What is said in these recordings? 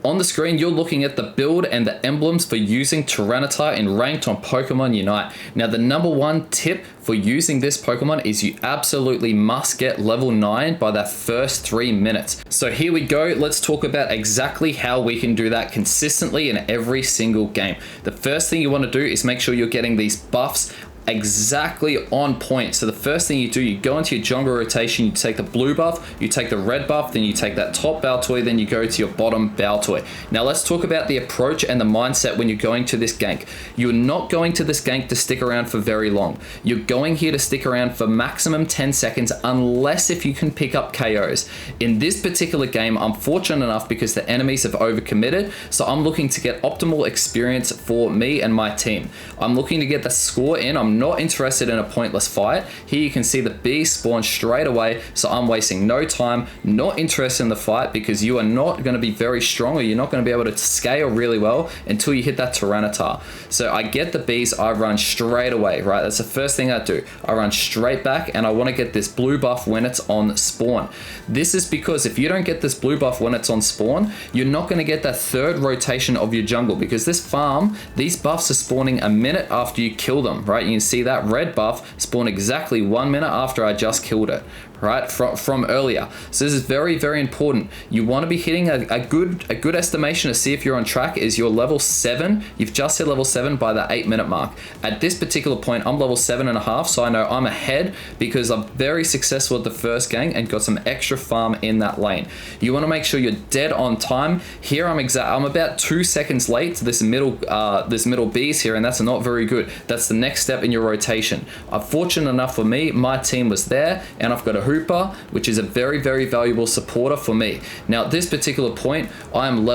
On the screen, you're looking at the build and the emblems for using Tyranitar in ranked on Pokemon Unite. Now, the number one tip for using this Pokemon is you absolutely must get level 9 by that first 3 minutes. So here we go. Let's talk about exactly how we can do that consistently in every single game. The first thing you want to do is make sure you're getting these buffs exactly on point. So the first thing you do, you go into your jungle rotation, you take the blue buff, you take the red buff, then you take that top Baltoy, then you go to your bottom Baltoy. Now let's talk about the approach and the mindset when you're going to this gank. You're not going to this gank to stick around for very long. You're going here to stick around for maximum 10 seconds unless if you can pick up KOs. In this particular game, I'm fortunate enough because the enemies have overcommitted, so I'm looking to get optimal experience for me and my team. I'm looking to get the score in. I'm not interested in a pointless fight. Here you can see the bee spawn straight away, so I'm wasting no time, not interested in the fight because you are not going to be very strong or you're not going to be able to scale really well until you hit that Tyranitar. So I get the bees, I run straight away, right? That's the first thing I do. I run straight back and I want to get this blue buff when it's on spawn. This is because if you don't get this blue buff when it's on spawn, you're not going to get that third rotation of your jungle because this farm, these buffs are spawning a minute after you kill them, right? You can see that red buff spawn exactly 1 minute after I just killed it, right, from earlier. So this is very, very important. You want to be hitting a good estimation to see if you're on track is your level 7. You've just hit level 7 by the 8-minute mark. At this particular point, I'm level 7.5, so I know I'm ahead because I'm very successful at the first gang and got some extra farm in that lane. You want to make sure you're dead on time. Here I'm about 2 seconds late to this middle bees here, and that's not very good. That's the next step in your rotation. Fortunate enough for me, my team was there, and I've got a Hooper, which is a very, very valuable supporter for me. Now, at this particular point, I'm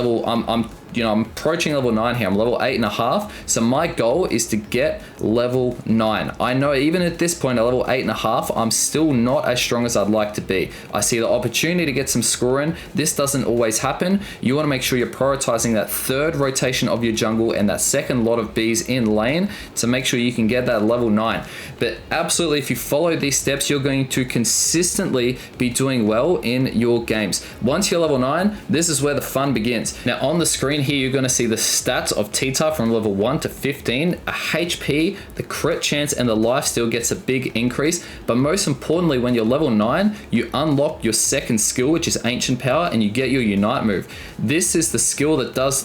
approaching level 9 here. I'm level 8.5. So my goal is to get level 9. I know even at this point, at level 8.5, I'm still not as strong as I'd like to be. I see the opportunity to get some score in. This doesn't always happen. You want to make sure you're prioritizing that third rotation of your jungle and that second lot of bees in lane to make sure you can get that level 9. But absolutely, if you follow these steps, you're going to consistently be doing well in your games. Once you're level 9, this is where the fun begins. Now on the screen here, you're going to see the stats of T-Type from level 1 to 15. A HP, the crit chance, and the lifesteal gets a big increase. But most importantly, when you're level 9, you unlock your second skill, which is Ancient Power, and you get your Unite move. This is the skill that does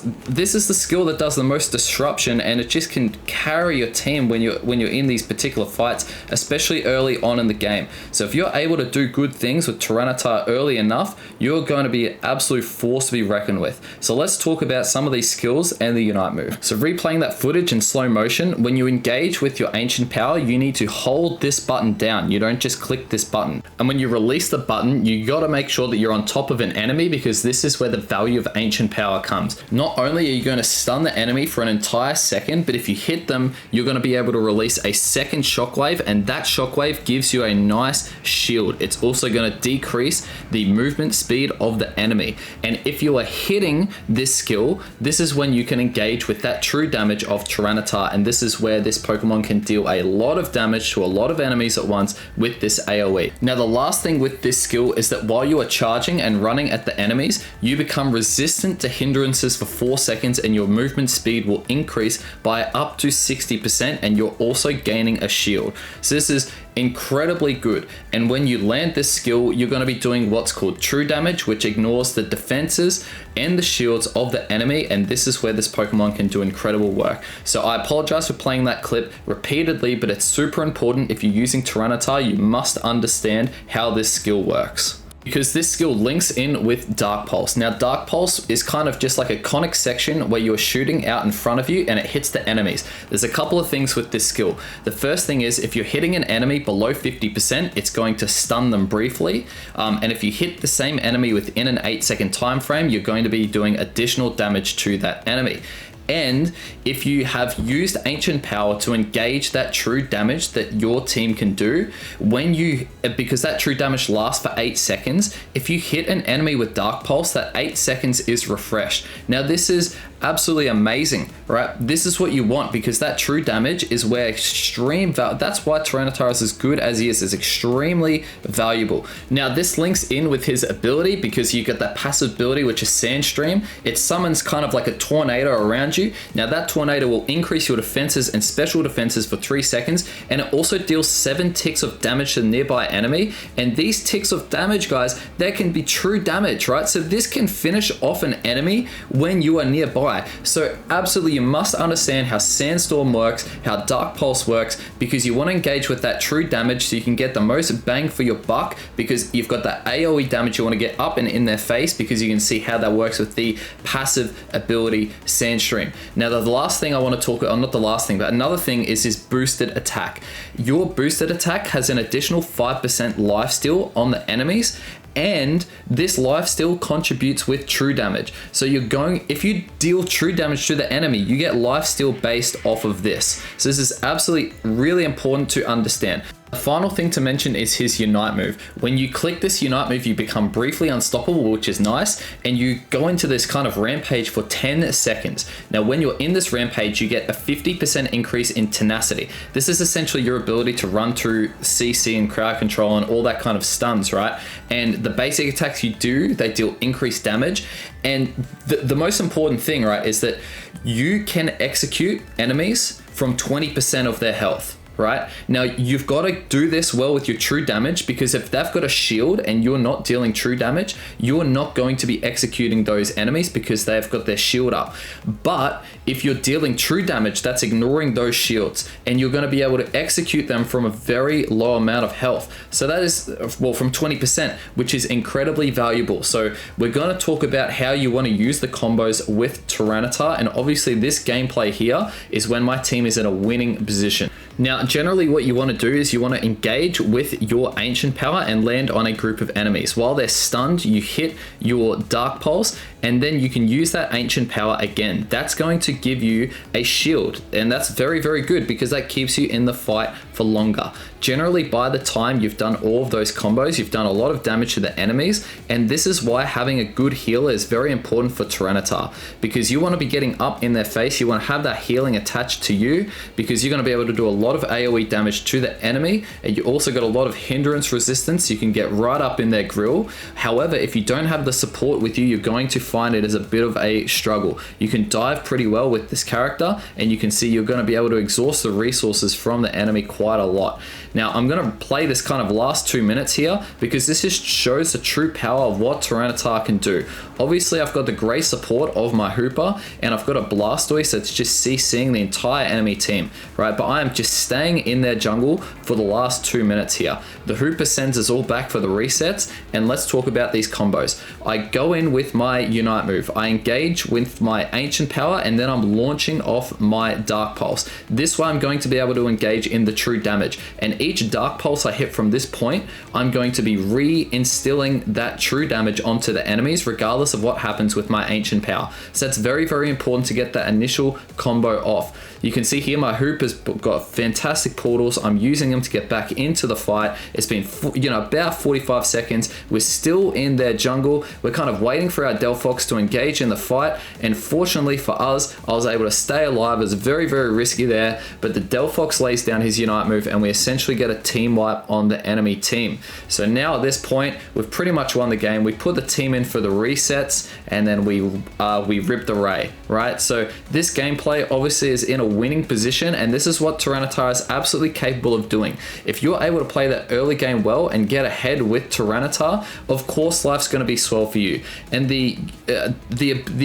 the most disruption, and it just can carry your team when you're in these particular fights, especially early on in the game. So if you're able to do good things with Tyranitar early enough, you're going to be an absolute force to be reckoned with. So let's talk about some of these skills and the Unite move. So replaying that footage in slow motion, when you engage with your Ancient Power, you need to hold this button down. You don't just click this button. And when you release the button, you got to make sure that you're on top of an enemy because this is where the value of Ancient Power comes. Not only are you going to stun the enemy for an entire second, but if you hit them, you're going to be able to release a second shockwave, and that shockwave gives you a nice shield. It's also going to decrease the movement speed of the enemy. And if you are hitting this skill, this is when you can engage with that true damage of Tyranitar, and this is where this Pokemon can deal a lot of damage to a lot of enemies at once with this AoE. Now, the last thing with this skill is that while you are charging and running at the enemies, you become resistant to hindrances for 4 seconds, and your movement speed will increase by up to 60%, and you're also gaining a shield. So this is incredibly good, and when you land this skill, you're going to be doing what's called true damage, which ignores the defenses and the shields of the enemy, and this is where this Pokemon can do incredible work. So I apologize for playing that clip repeatedly, but it's super important. If you're using Tyranitar, you must understand how this skill works, because this skill links in with Dark Pulse. Now, Dark Pulse is kind of just like a conic section where you're shooting out in front of you and it hits the enemies. There's a couple of things with this skill. The first thing is if you're hitting an enemy below 50%, it's going to stun them briefly. And if you hit the same enemy within an 8-second time frame, you're going to be doing additional damage to that enemy. And if you have used Ancient Power to engage that true damage that your team can do, because that true damage lasts for 8 seconds, if you hit an enemy with Dark Pulse, that 8 seconds is refreshed. Now this is absolutely amazing, right? This is what you want, because that true damage is where that's why Tyranitar is as good as he is extremely valuable. Now this links in with his ability, because you get that passive ability, which is Sandstream. It summons kind of like a tornado around you. Now that tornado will increase your defenses and special defenses for 3 seconds, and it also deals 7 ticks of damage to the nearby enemy. And these ticks of damage, guys, they can be true damage, right? So this can finish off an enemy when you are nearby. So absolutely, you must understand how Sandstorm works, how Dark Pulse works, because you want to engage with that true damage so you can get the most bang for your buck, because you've got that AoE damage you want to get up and in their face, because you can see how that works with the passive ability Sandstream. Now the last thing I want to talk about, not the last thing, but another thing is his boosted attack. Your boosted attack has an additional 5% lifesteal on the enemies, and this lifesteal contributes with true damage. So if you deal true damage to the enemy, you get lifesteal based off of this. So this is absolutely really important to understand. The final thing to mention is his Unite move. When you click this Unite move, you become briefly unstoppable, which is nice, and you go into this kind of rampage for 10 seconds. Now, when you're in this rampage, you get a 50% increase in tenacity. This is essentially your ability to run through CC and crowd control and all that kind of stuns, right? And the basic attacks you do, they deal increased damage. And the most important thing, right, is that you can execute enemies from 20% of their health. Right? Now, you've got to do this well with your true damage, because if they've got a shield and you're not dealing true damage, you're not going to be executing those enemies because they've got their shield up. But if you're dealing true damage, that's ignoring those shields, and you're going to be able to execute them from a very low amount of health. So that is, well, from 20%, which is incredibly valuable. So we're going to talk about how you want to use the combos with Tyranitar, and obviously this gameplay here is when my team is in a winning position. Now, generally what you want to do is you want to engage with your Ancient Power and land on a group of enemies. While they're stunned, you hit your Dark Pulse, and then you can use that Ancient Power again. That's going to give you a shield, and that's very, very good, because that keeps you in the fight for longer. Generally, by the time you've done all of those combos, you've done a lot of damage to the enemies, and this is why having a good healer is very important for Tyranitar, because you want to be getting up in their face. You want to have that healing attached to you, because you're going to be able to do a lot of AoE damage to the enemy, and you also got a lot of hindrance resistance. You can get right up in their grill. However, if you don't have the support with you, you're going to find it as a bit of a struggle. You can dive pretty well with this character, and you can see you're going to be able to exhaust the resources from the enemy quite a lot. Now, I'm going to play this kind of last 2 minutes here, because this just shows the true power of what Tyranitar can do. Obviously, I've got the great support of my Hooper, and I've got a Blastoise that's just CCing the entire enemy team, right? But I am just staying in their jungle for the last 2 minutes here. The Hooper sends us all back for the resets, and let's talk about these combos. I go in with my Unite move. I engage with my Ancient Power, and then I'm launching off my Dark Pulse. This way I'm going to be able to engage in the true damage, and each Dark Pulse I hit from this point, I'm going to be reinstilling that true damage onto the enemies, regardless of what happens with my Ancient Power. So that's very, very important to get that initial combo off. You can see here my Hoop has got fantastic portals. I'm using them to get back into the fight. It's been about 45 seconds. We're still in their jungle. We're kind of waiting for our Delphox to engage in the fight, and fortunately for us, I was able to stay alive. It was very, very risky there, but the Delphox lays down his Unite move, and we essentially get a team wipe on the enemy team. So now at this point, we've pretty much won the game. We put the team in for the resets, and then we rip the Ray, right? So this gameplay obviously is in a winning position, and this is what Tyranitar is absolutely capable of doing. If you're able to play that early game well and get ahead with Tyranitar, of course life's going to be swell for you. And the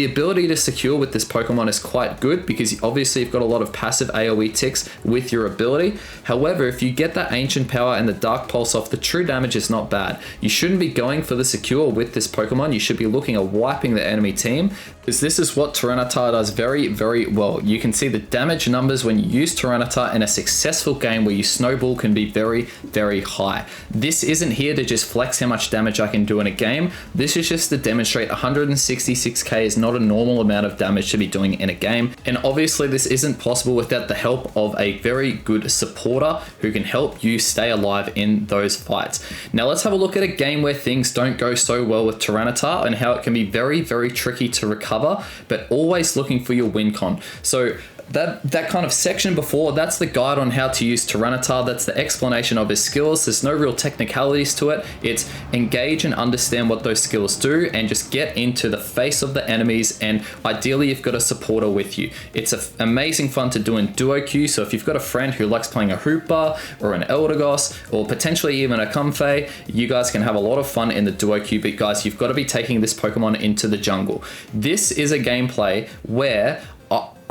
ability to secure with this Pokemon is quite good, because obviously you've got a lot of passive AoE ticks with your ability. However, if you get that Ancient Power and the Dark Pulse off, the true damage is not bad. You shouldn't be going for the secure with this Pokemon. You should be looking at wiping the enemy team. Because this is what Tyranitar does very, very well. You can see the damage numbers when you use Tyranitar in a successful game where you snowball can be very, very high. This isn't here to just flex how much damage I can do in a game. This is just to demonstrate 166k is not a normal amount of damage to be doing in a game. And obviously this isn't possible without the help of a very good supporter who can help you stay alive in those fights. Now let's have a look at a game where things don't go so well with Tyranitar and how it can be very, very tricky to recover, but always looking for your win con. So that kind of section before, that's the guide on how to use Tyranitar. That's the explanation of his skills. There's no real technicalities to it. It's engage and understand what those skills do and just get into the face of the enemies, and ideally you've got a supporter with you. It's amazing fun to do in duo queue, so if you've got a friend who likes playing a Hoopa or an Eldegoss or potentially even a Comfey, you guys can have a lot of fun in the duo queue. But guys, you've got to be taking this Pokemon into the jungle. This is a gameplay where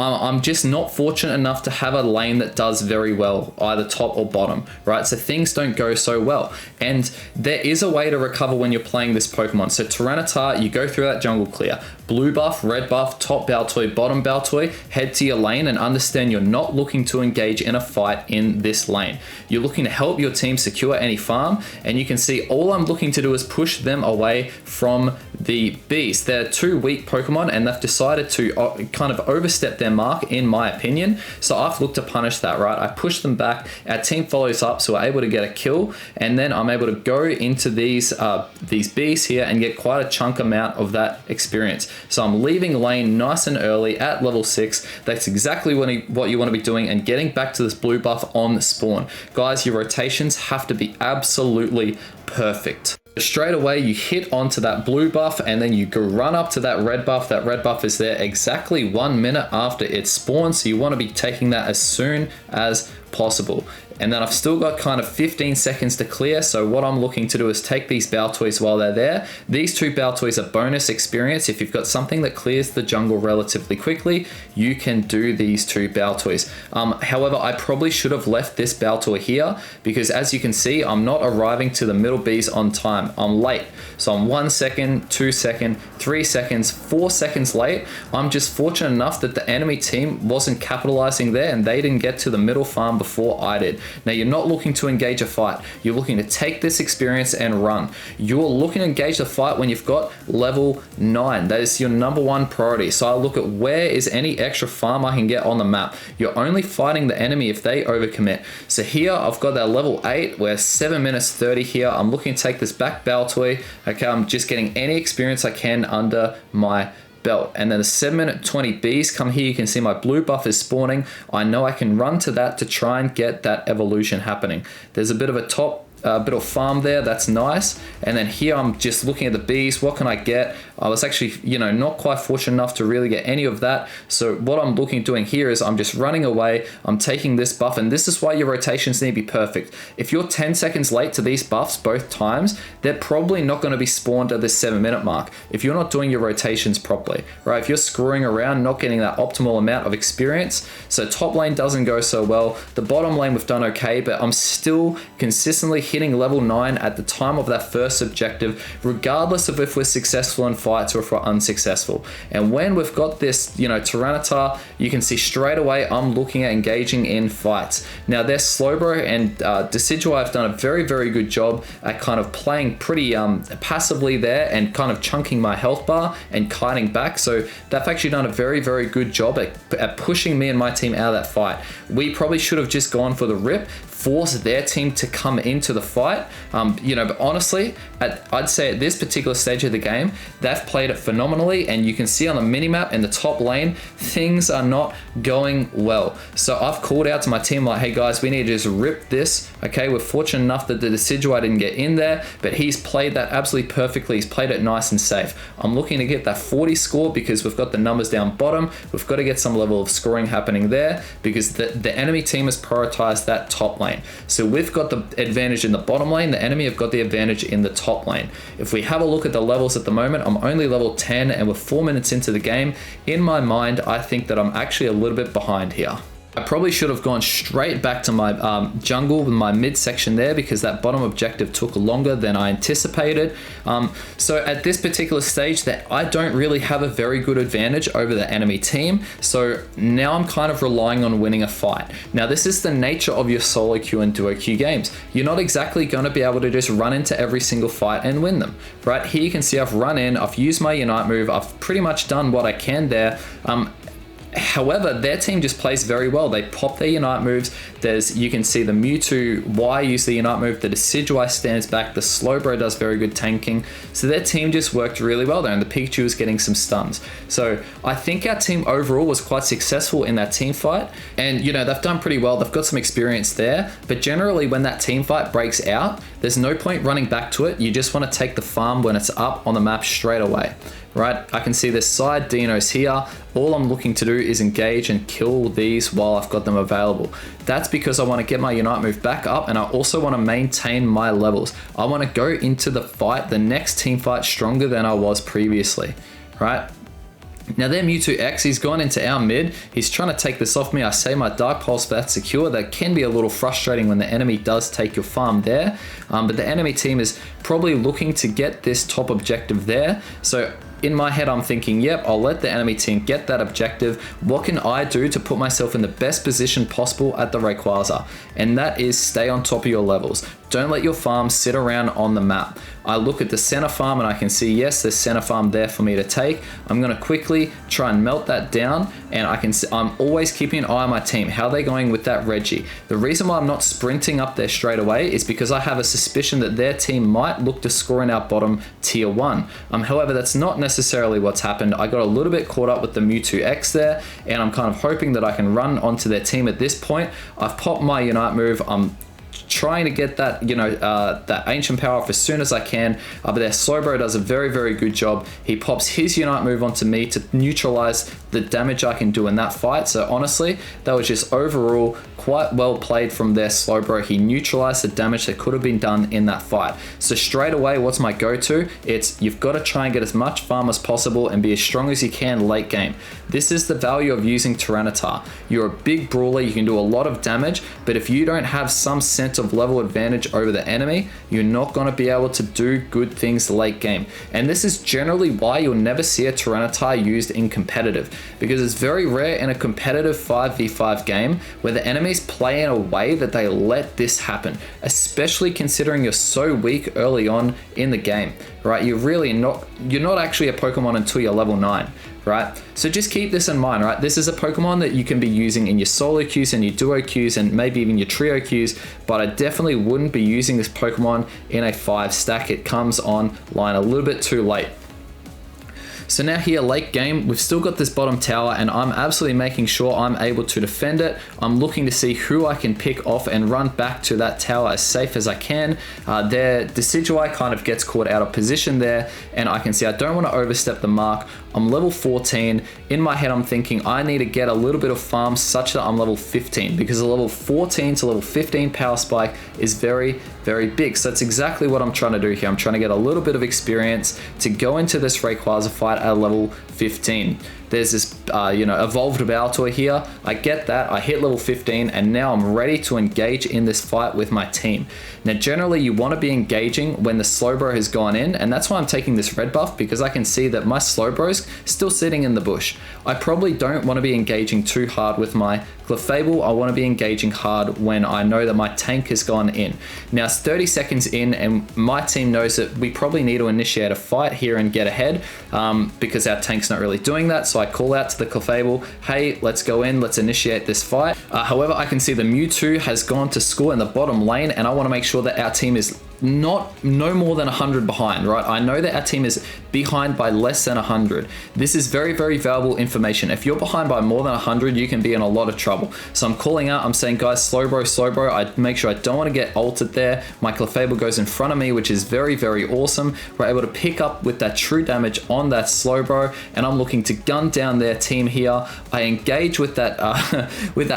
I'm just not fortunate enough to have a lane that does very well, either top or bottom, right? So things don't go so well. And there is a way to recover when you're playing this Pokemon. So Tyranitar, you go through that jungle clear. Blue buff, red buff, top Baltoy, bottom Baltoy, head to your lane and understand you're not looking to engage in a fight in this lane. You're looking to help your team secure any farm, and you can see all I'm looking to do is push them away from the bees. They're two weak Pokemon and they've decided to kind of overstep their mark, in my opinion. So I've looked to punish that, right? I push them back, our team follows up, so we're able to get a kill, and then I'm able to go into these bees here and get quite a chunk amount of that experience. So I'm leaving lane nice and early at level 6. That's exactly what you want to be doing, and getting back to this blue buff on spawn. Guys, your rotations have to be absolutely perfect. Straight away you hit onto that blue buff and then you go run up to that red buff. That red buff is there exactly 1 minute after it spawns, so you want to be taking that as soon as possible. And then I've still got kind of 15 seconds to clear, so what I'm looking to do is take these Baltoys while they're there. These two Baltoys are bonus experience. If you've got something that clears the jungle relatively quickly, you can do these two Baltoys. However, I probably should have left this Baltoy here, because as you can see, I'm not arriving to the middle bees on time. I'm late. So I'm 1 second, 2 seconds, 3 seconds, 4 seconds late. I'm just fortunate enough that the enemy team wasn't capitalizing there and they didn't get to the middle farm before I did. Now, you're not looking to engage a fight. You're looking to take this experience and run. You're looking to engage the fight when you've got level 9. That is your #1 priority. So I look at where is any extra farm I can get on the map. You're only fighting the enemy if they overcommit. So here I've got that level 8. We're 7 minutes 30 here. I'm looking to take this back Baltoy. Okay, I'm just getting any experience I can under my belt. And then the 7 minute 20 bees come here. You can see my blue buff is spawning. I know I can run to that to try and get that evolution happening. There's a bit of a top bit of farm there, that's nice. And then here I'm just looking at the bees. What can I get? I was actually, not quite fortunate enough to really get any of that. So what I'm doing here is I'm just running away. I'm taking this buff, and this is why your rotations need to be perfect. If you're 10 seconds late to these buffs both times, they're probably not going to be spawned at this 7 minute mark if you're not doing your rotations properly, right? If you're screwing around, not getting that optimal amount of experience. So top lane doesn't go so well. The bottom lane we've done okay, but I'm still consistently hitting level 9 at the time of that first objective, regardless of if we're successful in fights or if we're unsuccessful. And when we've got this, Tyranitar, you can see straight away I'm looking at engaging in fights. Now, their Slowbro and Decidueye have done a very, very good job at kind of playing pretty passively there and kind of chunking my health bar and kiting back. So they've actually done a very, very good job at pushing me and my team out of that fight. We probably should have just gone for the rip, force their team to come into the fight. But honestly, I'd say at this particular stage of the game, they've played it phenomenally, and you can see on the minimap in the top lane, things are not going well. So I've called out to my team like, hey guys, we need to just rip this. Okay, we're fortunate enough that the Decidueye didn't get in there, but he's played that absolutely perfectly. He's played it nice and safe. I'm looking to get that 40 score because we've got the numbers down bottom. We've got to get some level of scoring happening there because the enemy team has prioritized that top lane. So we've got the advantage in the bottom lane. The enemy have got the advantage in the top lane. If we have a look at the levels at the moment, I'm only level 10 and we're 4 minutes into the game. In my mind, I think that I'm actually a little bit behind here. I probably should have gone straight back to my jungle with my midsection there, because that bottom objective took longer than I anticipated. So at this particular stage, that I don't really have a very good advantage over the enemy team. So now I'm kind of relying on winning a fight. Now this is the nature of your solo queue and duo queue games. You're not exactly going to be able to just run into every single fight and win them, right? Here you can see I've run in, I've used my Unite move, I've pretty much done what I can there. However, their team just plays very well. They pop their Unite moves. You can see the Mewtwo Y use the Unite move, the Decidueye stands back, the Slowbro does very good tanking. So their team just worked really well there, and the Pikachu was getting some stuns. So I think our team overall was quite successful in that team fight. And you know, they've done pretty well. They've got some experience there. But generally when that team fight breaks out, there's no point running back to it. You just want to take the farm when it's up on the map straight away. Right, I can see this side dinos here. All I'm looking to do is engage and kill these while I've got them available. That's because I want to get my Unite move back up, and I also want to maintain my levels. I want to go into the fight, the next team fight, stronger than I was previously, right? Now their Mewtwo X, he's gone into our mid. He's trying to take this off me. I say my Dark Pulse, but that's secure. That can be a little frustrating when the enemy does take your farm there. But the enemy team is probably looking to get this top objective there. So in my head, I'm thinking, yep, I'll let the enemy team get that objective. What can I do to put myself in the best position possible at the Rayquaza? And that is stay on top of your levels. Don't let your farm sit around on the map. I look at the center farm and I can see, yes, there's center farm there for me to take. I'm going to quickly try and melt that down, and I'm always keeping an eye on my team. How are they going with that Reggie? The reason why I'm not sprinting up there straight away is because I have a suspicion that their team might look to score in our bottom tier 1. However, that's not necessarily what's happened. I got a little bit caught up with the Mewtwo X there, and I'm kind of hoping that I can run onto their team at this point. I've popped my Unite move. I'm trying to get that, that ancient power off as soon as I can, but their Slowbro does a very, very good job. He pops his Unite move onto me to neutralize the damage I can do in that fight. So honestly, that was just overall quite well played from their Slowbro. He neutralized the damage that could have been done in that fight. So straight away, what's my go-to? It's you've got to try and get as much farm as possible and be as strong as you can late game. This is the value of using Tyranitar. You're a big brawler, you can do a lot of damage, but if you don't have some sense of level advantage over the enemy, you're not going to be able to do good things late game. And this is generally why you'll never see a Tyranitar used in competitive, because it's very rare in a competitive 5v5 game where the enemies play in a way that they let this happen, especially considering you're so weak early on in the game, right? You're not actually a Pokemon until you're level 9. Right? So just keep this in mind, right? This is a Pokemon that you can be using in your solo queues and your duo queues and maybe even your trio queues, but I definitely wouldn't be using this Pokemon in a 5 stack. It comes online a little bit too late. So now here late game, we've still got this bottom tower, and I'm absolutely making sure I'm able to defend it. I'm looking to see who I can pick off and run back to that tower as safe as I can. Their Decidueye kind of gets caught out of position there, and I can see I don't want to overstep the mark. I'm level 14. In my head, I'm thinking I need to get a little bit of farm such that I'm level 15, because a level 14 to level 15 power spike is very, very big. So that's exactly what I'm trying to do here. I'm trying to get a little bit of experience to go into this Rayquaza fight at level 15. There's this, evolved Baltor here. I get that. I hit level 15, and now I'm ready to engage in this fight with my team. Now, generally, you want to be engaging when the Slowbro has gone in, and that's why I'm taking this red buff, because I can see that my Slowbro's still sitting in the bush. I probably don't want to be engaging too hard with my Clefable. I want to be engaging hard when I know that my tank has gone in. Now, it's 30 seconds in, and my team knows that we probably need to initiate a fight here and get ahead, because our tank's not really doing that. So I call out to the Clefable, hey, let's go in, let's initiate this fight. However, I can see the Mewtwo has gone to score in the bottom lane, and I want to make sure that our team is no more than 100 behind, right? I know that our team is behind by less than 100. This is very, very valuable information. If you're behind by more than 100, you can be in a lot of trouble. So I'm calling out, I'm saying, guys, Slowbro. I make sure I don't want to get ulted there. My Clefable goes in front of me, which is very, very awesome. We're able to pick up with that true damage on that Slowbro, and I'm looking to gun down their team here. I engage with that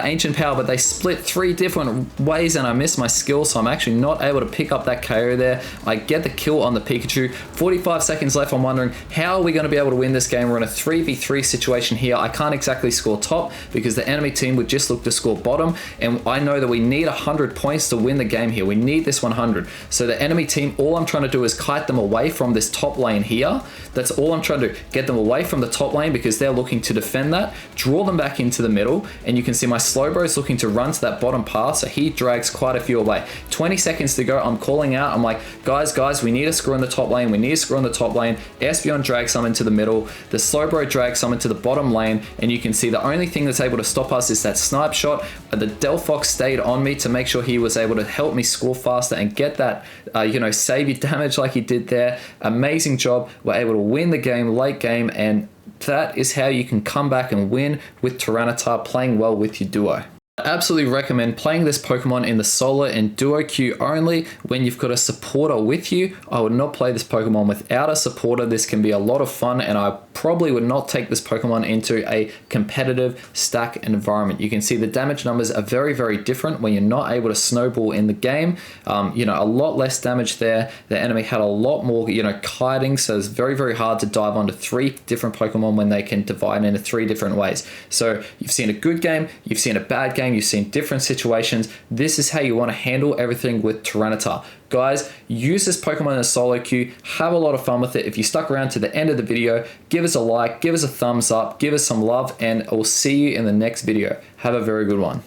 ancient power, but they split 3 different ways, and I miss my skill, so I'm actually not able to pick up that KO there. I get the kill on the Pikachu. 45 seconds left. I'm wondering, how are we going to be able to win this game? We're in a 3v3 situation here. I can't exactly score top because the enemy team would just look to score bottom, and I know that we need 100 points to win the game here. We need this 100. So the enemy team, all I'm trying to do is kite them away from this top lane here. That's all I'm trying to do. Get them away from the top lane because they're looking to defend that. Draw them back into the middle, and you can see my Slowbro is looking to run to that bottom path, so he drags quite a few away. 20 seconds to go. I'm calling out. I'm like, guys, we need a screw in the top lane. We need a screw in the top lane. Espeon drags some into the middle. The Slowbro drags some into the bottom lane, and you can see the only thing that's able to stop us is that snipe shot. The Delphox stayed on me to make sure he was able to help me score faster and get that, save you damage like he did there. Amazing job. We're able to win the game, late game, and that is how you can come back and win with Tyranitar playing well with your duo. I absolutely recommend playing this Pokemon in the solo and duo queue only when you've got a supporter with you. I would not play this Pokemon without a supporter. This can be a lot of fun, and I probably would not take this Pokemon into a competitive stack environment. You can see the damage numbers are very, very different when you're not able to snowball in the game. A lot less damage there. The enemy had a lot more, kiting, so it's very, very hard to dive onto 3 different Pokemon when they can divide into 3 different ways. So you've seen a good game, you've seen a bad game, you've seen different situations. This is how you want to handle everything with Tyranitar. Guys, use this Pokemon in a solo queue. Have a lot of fun with it. If you stuck around to the end of the video, give us a like, give us a thumbs up, give us some love, and I will see you in the next video. Have a very good one.